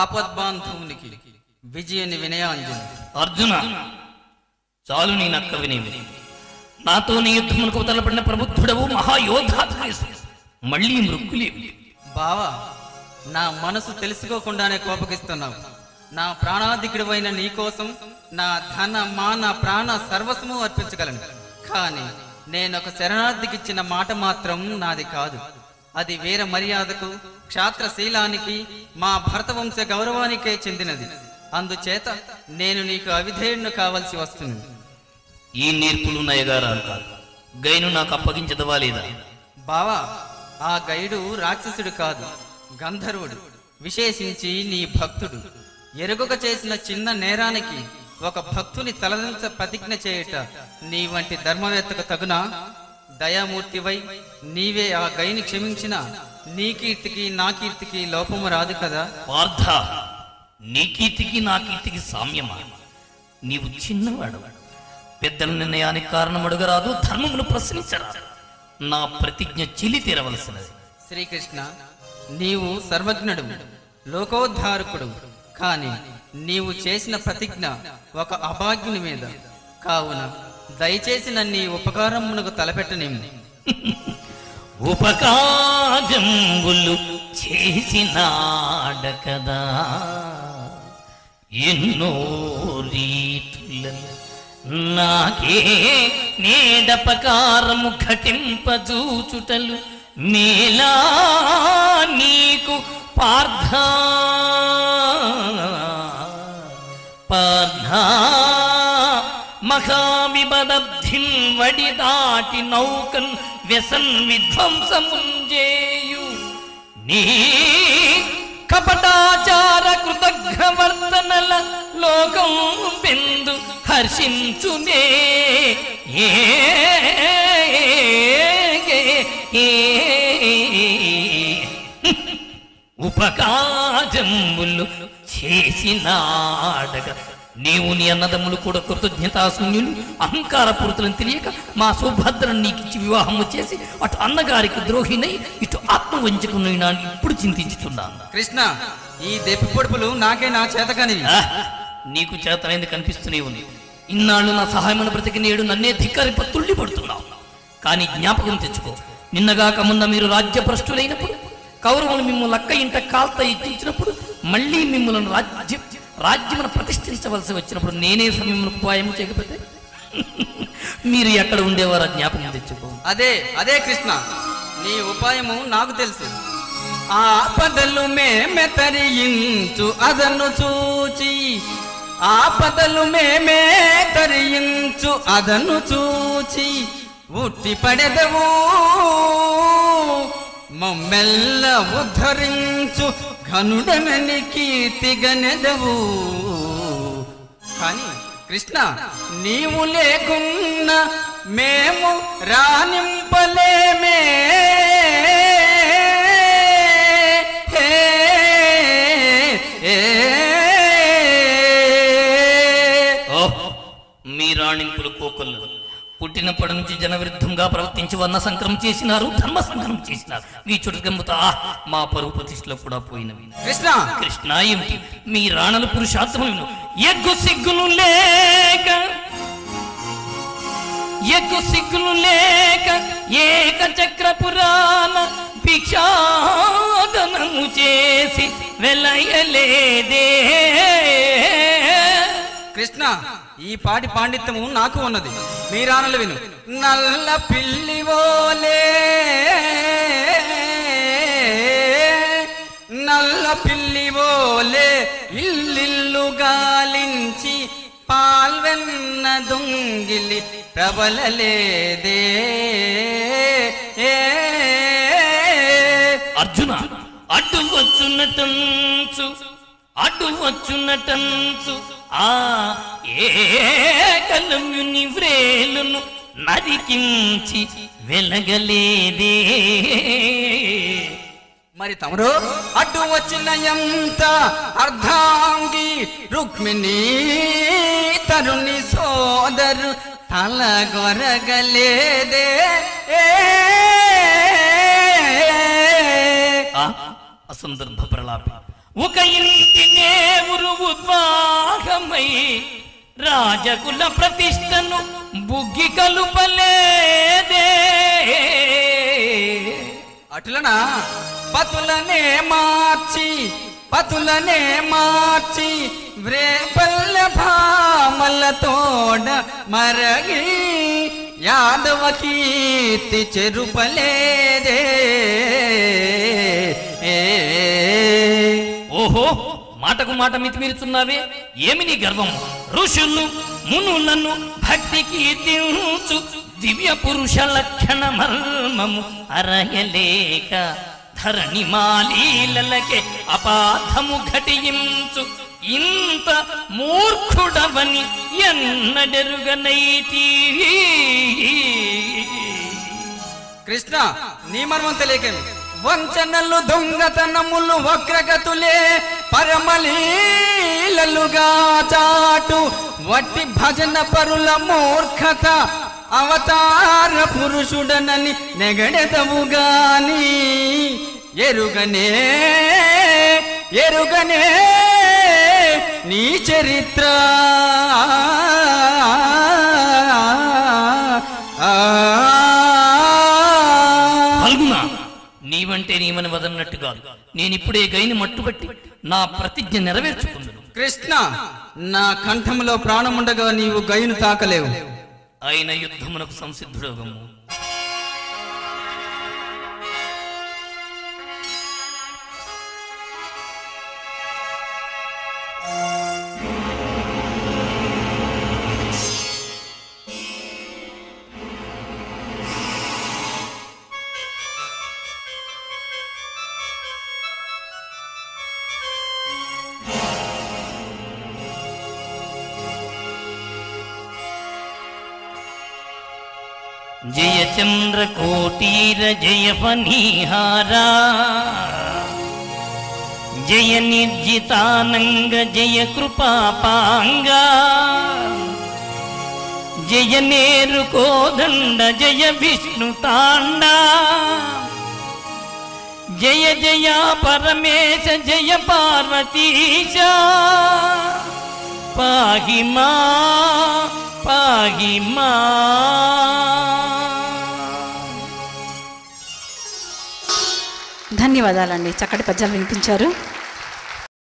ఆపద్బాంధవునికి విజయని వినయాంజలి. అర్జున, చాలు నీ నక్క వినేమి. నాతో నీ యుద్ధమునకు తలపడిన ప్రబుద్ధుడవు, మహాయోధాగ్రేసు, మళ్ళీ మృక్కులేవి. బావా, నా మనసు తెలుసుకోకుండానే కోపగిస్తున్నావు. నా ప్రాణాధికుడివైన నీ కోసం నా ధన మాన ప్రాణ సర్వస్వము అర్పించగలను. కానీ నేనొక శరణార్థికిచ్చిన మాట మాత్రం నాది కాదు. అది వీర మర్యాదకు, క్షాత్రశీలానికి, మా భరతవంశ గౌరవానికే చెందినది. అందుచేత నేను నీకు అవిధేయుణ్ణి కావలసి వస్తుంది. ఈ నేర్పులు నయగారాలు కాదు. గైను నాకు అప్పగించదవా లేదా? బావా, ఆ గైడు రాక్షసుడు కాదు, గంధర్వుడు. విశేషించి నీ భక్తుడు. ఎరుగక చేసిన చిన్న నేరానికి ఒక భక్తుని తలదించ ప్రతిజ్ఞ చేయుట నీ వంటి ధర్మవేత్తకు తగునా? దయామూర్తివై నీవే ఆ గైని క్షమించిన నీ కీర్తికి నా కీర్తికి లోపము రాదు కదా? పార్థ, నీ కీర్తికి నా కీర్తికి సామ్యమా? నీవు చిన్నవాడు. పెద్దల నిర్ణయానికి కారణం అడుగరాదు, ధర్మమును ప్రశ్నించరాదు. నా ప్రతిజ్ఞ చిలి తీరవలసినది. శ్రీకృష్ణ, నీవు సర్వజ్ఞుడు, లోకోద్ధారకుడు. కాని నీవు చేసిన ప్రతిజ్ఞ ఒక అభాగ్యుని మీద. కావున దయచేసి నన్ను ఉపకారమునకు తలపెట్టనేమి. ఉపకారములు చేసినాడ కదా ఎన్నో రీతుల, నాకే నేడపకారము ఘటింపజూచుటలు మేలా నీకు పార్థ. మహావిబదబ్ధిన్ వడి దాటి నౌకన్ వ్యసన్ విధ్వంసముంజేయు నీ కపటాచార కృతఘ్నవర్తనల లోకం బిందు హర్షించునే. ఉపకారములు చేసినాడగా నీవు నీ అన్నదమ్ములు కూడా కృతజ్ఞతాశూన్యులు, అహంకారపూరితులను తెలియక మా సుభద్రను నీకిచ్చి వివాహము చేసి అటు అన్నగారికి ద్రోహినై ఇటు ఆత్మ వంచుకున్నా ఇప్పుడు చింతించుతున్నాను. కృష్ణ, ఈ దెప్పి పొడుపులు నాకే నా చేతకానివి. నీకు చేతనైంది కనిపిస్తూనే ఉంది. ఇన్నాళ్ళు నా సహాయమైన బ్రతికి నేడు నన్నే ధిక్కరింప తుళ్ళి పడుతున్నావు. కానీ జ్ఞాపకం తెచ్చుకో, నిన్నగాక మొన్న మీరు రాజ్యభ్రష్టులైనప్పుడు, కౌరవులు మిమ్మల్ని లక్క ఇంట కాల్త ఎత్తించినప్పుడు, మళ్ళీ మిమ్మల్ని రాజ్యమును ప్రతిష్ఠించవలసి వచ్చినప్పుడు నేనే సమయంలో ఉపాయం చేయకపోతే మీరు ఎక్కడ ఉండేవారో జ్ఞాపకం తెచ్చుకో. అదే కృష్ణ, నీ ఉపాయము నాకు తెలుసు. ఆపదలు మేమే తరించు అదను చూచి, ఆపదలు మేమే తరించు అదను చూచి, ఉట్టి పడెదవు మమ్మెల్ల ఉద్ధరించు ఘనుడనని కీర్తిగనెదవు. కానీ కృష్ణ, నీవు లేకున్నా మేము రాణింపలేమే. మీ రాణింపులు కోకొల్లు పుట్టినప్పటి నుంచి జనవిరుద్ధంగా ప్రవర్తించి వర్ణ సంక్రమం చేసినారు, ధర్మ సంక్రమం చేసినారు. మీ చుట్టుకెంపుతా మా పరువు ప్రతిష్టలో కూడా పోయినవి. కృష్ణ కృష్ణ, ఏమిటి మీ రాణలు పురుషార్థములను ఎగ్గు సిగ్గులు లేక ఏక చక్ర పురాణ భిక్షాదనము చేసి వెలయలేదే. కృష్ణ, ఈ పాటి పాండిత్యము నాకు ఉన్నది. మీరానలు విను. నల్ల పిల్లివోలే ఇల్లిల్లు గాలించి పాల్వెన్న దొంగిలి ప్రబలలేదే. అర్జున, అడ్డు వచ్చునటంచు ఆ ఏకలముని వ్రేలును నరికించి వెలగలేదే. మరి తమరు అడ్డు వచ్చిన ఎంత అర్ధాంగి రుక్మిణి తరుణి సోదరు తలగొరగలేదే. అసందర్భ ప్రలాపి ఒక ఇంటి నేవురు ఉద్వాహమై రాజకుల ప్రతిష్టను బుగ్గి కలుపలేదే. అటులనా పతులనే మార్చి వ్రేపల్ల భామలతోడ మరగి యాదవ కీర్తి చెరుపలేదే. ఓహో, మాటకు మాట మితిమీరుతున్నావే, ఏమి నీ గర్వం? ఋషులు మునులను భక్తి కీర్తించు దివ్య పురుష లక్షణ మర్మము అరయలేక ధరణి మాలీలకే అపాధము ఘటించు ఇంత మూర్ఖుడవని ఎన్నడెరుగనైతి. కృష్ణ, నీ మర్మం తెలియకేమి? వంచనలు దొంగతనములు వక్రగతులే పరమలీలలుగా చాటు వట్టి భజన పరుల మూర్ఖత అవతార పురుషుడనని నెగడెదవుగాని ఎరుగనే నీ చరిత్ర. నీవంటే నీమని వదన్నట్టు కాదు. నేనిప్పుడే గైని మట్టుబట్టి నా ప్రతిజ్ఞ నెరవేర్చుకుందును. కృష్ణ, నా కంఠంలో ప్రాణముండగా నీవు గైను తాకలేవు. ఆయన యుద్ధమునకు సంసిద్ధుడోగము. జయ చంద్రకోటీర జయ ఫణీహారా జయ నిర్జితానంగ జయ కృపాపాంగా జయ నేరు కోదండ జయ విష్ణు తాండా జయ జయ పరమేశ జయ పార్వతీశ పాహిమా పాహిమా. ధన్యవాదాలండి, చక్కటి పద్యాలు వినిపించారు.